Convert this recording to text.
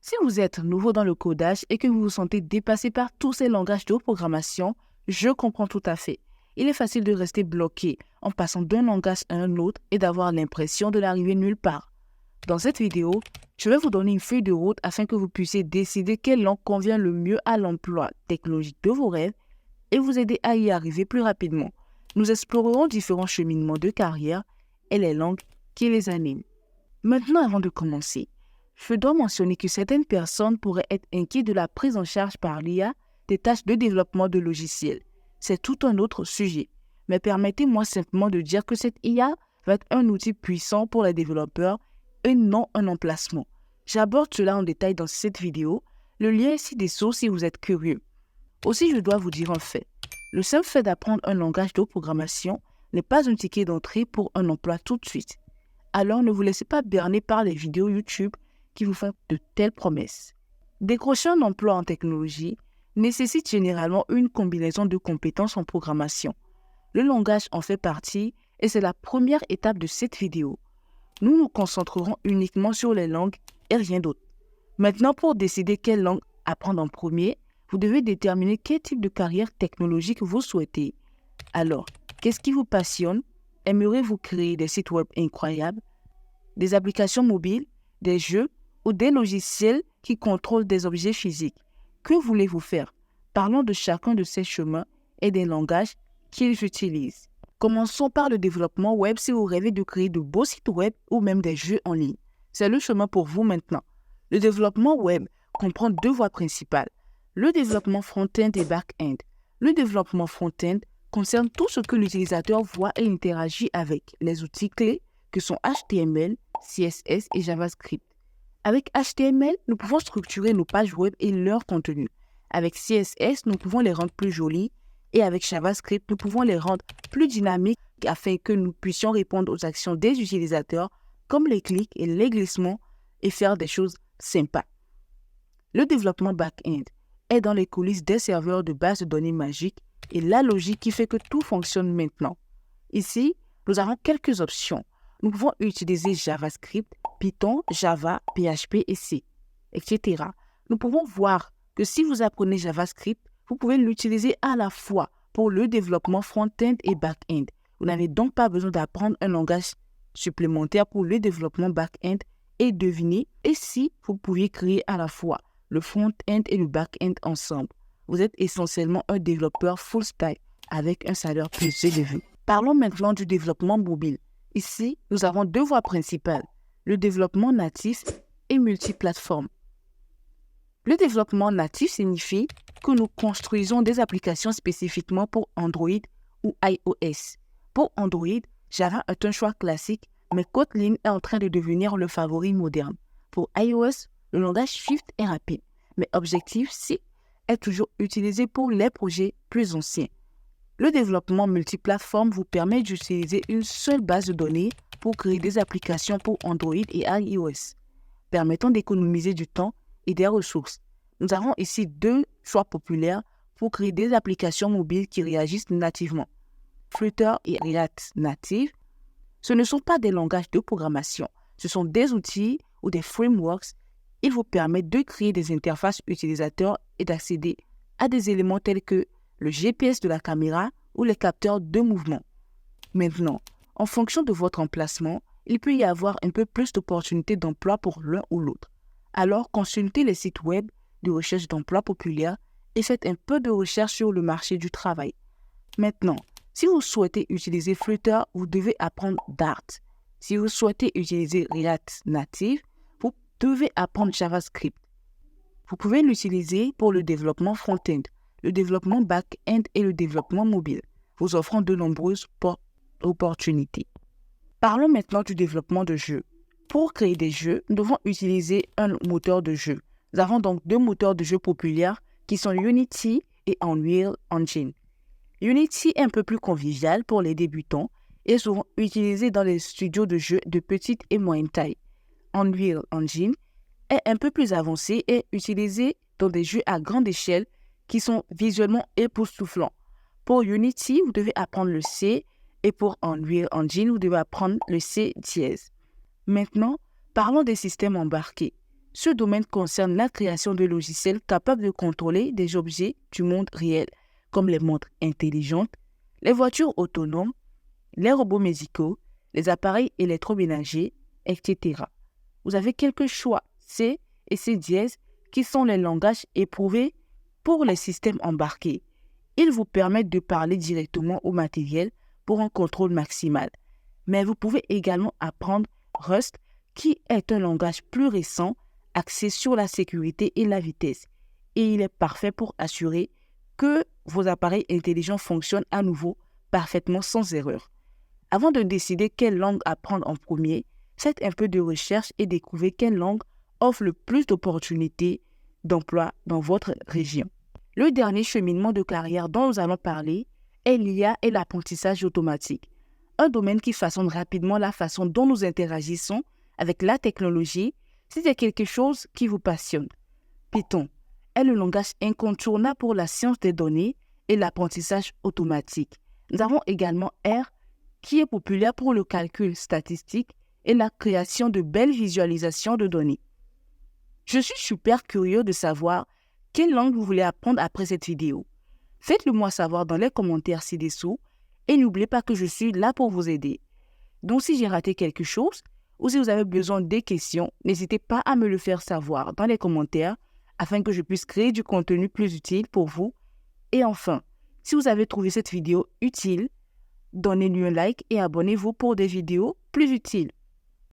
Si vous êtes nouveau dans le codage et que vous vous sentez dépassé par tous ces langages de programmation, je comprends tout à fait. Il est facile de rester bloqué en passant d'un langage à un autre et d'avoir l'impression de n'arriver nulle part. Dans cette vidéo, je vais vous donner une feuille de route afin que vous puissiez décider quelle langue convient le mieux à l'emploi technologique de vos rêves et vous aider à y arriver plus rapidement. Nous explorerons différents cheminements de carrière et les langues qui les animent. Maintenant, avant de commencer, je dois mentionner que certaines personnes pourraient être inquiètes de la prise en charge par l'IA des tâches de développement de logiciels. C'est tout un autre sujet. Mais permettez-moi simplement de dire que cette IA va être un outil puissant pour les développeurs et non un emplacement. J'aborde cela en détail dans cette vidéo. Le lien est ci-dessous si vous êtes curieux. Aussi, je dois vous dire un fait. Le simple fait d'apprendre un langage de programmation n'est pas un ticket d'entrée pour un emploi tout de suite. Alors, ne vous laissez pas berner par les vidéos YouTube qui vous font de telles promesses. Décrocher un emploi en technologie nécessite généralement une combinaison de compétences en programmation. Le langage en fait partie et c'est la première étape de cette vidéo. Nous nous concentrerons uniquement sur les langues et rien d'autre. Maintenant, pour décider quelle langue apprendre en premier, vous devez déterminer quel type de carrière technologique vous souhaitez. Alors, qu'est-ce qui vous passionne? Aimeriez-vous créer des sites web incroyables, des applications mobiles, des jeux ou des logiciels qui contrôlent des objets physiques? Que voulez-vous faire? Parlons de chacun de ces chemins et des langages qu'ils utilisent. Commençons par le développement web si vous rêvez de créer de beaux sites web ou même des jeux en ligne. C'est le chemin pour vous maintenant. Le développement web comprend deux voies principales, le développement front-end et back-end. Le développement front-end concerne tout ce que l'utilisateur voit et interagit avec les outils clés que sont HTML, CSS et JavaScript. Avec HTML, nous pouvons structurer nos pages web et leur contenu. Avec CSS, nous pouvons les rendre plus jolies et avec JavaScript, nous pouvons les rendre plus dynamiques afin que nous puissions répondre aux actions des utilisateurs comme les clics et les glissements et faire des choses sympas. Le développement back-end est dans les coulisses des serveurs de base de données magiques et la logique qui fait que tout fonctionne maintenant. Ici, nous avons quelques options. Nous pouvons utiliser JavaScript, Python, Java, PHP et C, etc. Nous pouvons voir que si vous apprenez JavaScript, vous pouvez l'utiliser à la fois pour le développement front-end et back-end. Vous n'avez donc pas besoin d'apprendre un langage supplémentaire pour le développement back-end et devinez, et si vous pouviez créer à la fois le front-end et le back-end ensemble. Vous êtes essentiellement un développeur full stack avec un salaire plus élevé. Parlons maintenant du développement mobile. Ici, nous avons deux voies principales, le développement natif et multiplateforme. Le développement natif signifie que nous construisons des applications spécifiquement pour Android ou iOS. Pour Android, Java est un choix classique, mais Kotlin est en train de devenir le favori moderne. Pour iOS, le langage Swift est rapide, mais Objective-C est toujours utilisé pour les projets plus anciens. Le développement multiplateforme vous permet d'utiliser une seule base de données pour créer des applications pour Android et iOS, permettant d'économiser du temps et des ressources. Nous avons ici deux choix populaires pour créer des applications mobiles qui réagissent nativement. Flutter et React Native, ce ne sont pas des langages de programmation, ce sont des outils ou des frameworks. Ils vous permettent de créer des interfaces utilisateurs et d'accéder à des éléments tels que le GPS de la caméra ou les capteurs de mouvement. Maintenant, en fonction de votre emplacement, il peut y avoir un peu plus d'opportunités d'emploi pour l'un ou l'autre. Alors, consultez les sites web de recherche d'emploi populaires et faites un peu de recherche sur le marché du travail. Maintenant, si vous souhaitez utiliser Flutter, vous devez apprendre Dart. Si vous souhaitez utiliser React Native, vous devez apprendre JavaScript. Vous pouvez l'utiliser pour le développement front-end, le développement back-end et le développement mobile, vous offrant de nombreuses opportunités. Parlons maintenant du développement de jeux. Pour créer des jeux, nous devons utiliser un moteur de jeu. Nous avons donc deux moteurs de jeu populaires qui sont Unity et Unreal Engine. Unity est un peu plus convivial pour les débutants et est souvent utilisé dans les studios de jeux de petite et moyenne taille. Unreal Engine est un peu plus avancé et utilisé dans des jeux à grande échelle qui sont visuellement époustouflants. Pour Unity, vous devez apprendre le C et pour Unreal Engine, vous devez apprendre le C dièse. Maintenant, parlons des systèmes embarqués. Ce domaine concerne la création de logiciels capables de contrôler des objets du monde réel, comme les montres intelligentes, les voitures autonomes, les robots médicaux, les appareils électroménagers, etc. Vous avez quelques choix, C et C dièse, qui sont les langages éprouvés pour les systèmes embarqués. Ils vous permettent de parler directement au matériel pour un contrôle maximal. Mais vous pouvez également apprendre Rust, qui est un langage plus récent axé sur la sécurité et la vitesse. Et il est parfait pour assurer que vos appareils intelligents fonctionnent à nouveau parfaitement sans erreur. Avant de décider quelle langue apprendre en premier, faites un peu de recherche et découvrez quelle langue offre le plus d'opportunités d'emploi dans votre région. Le dernier cheminement de carrière dont nous allons parler est l'IA et l'apprentissage automatique, un domaine qui façonne rapidement la façon dont nous interagissons avec la technologie si c'est quelque chose qui vous passionne. Python est le langage incontournable pour la science des données et l'apprentissage automatique. Nous avons également R, qui est populaire pour le calcul statistique et la création de belles visualisations de données. Je suis super curieux de savoir quelle langue vous voulez apprendre après cette vidéo. Faites-le moi savoir dans les commentaires ci-dessous et n'oubliez pas que je suis là pour vous aider. Donc si j'ai raté quelque chose ou si vous avez besoin des questions, n'hésitez pas à me le faire savoir dans les commentaires afin que je puisse créer du contenu plus utile pour vous. Et enfin, si vous avez trouvé cette vidéo utile, donnez-lui un like et abonnez-vous pour des vidéos plus utiles.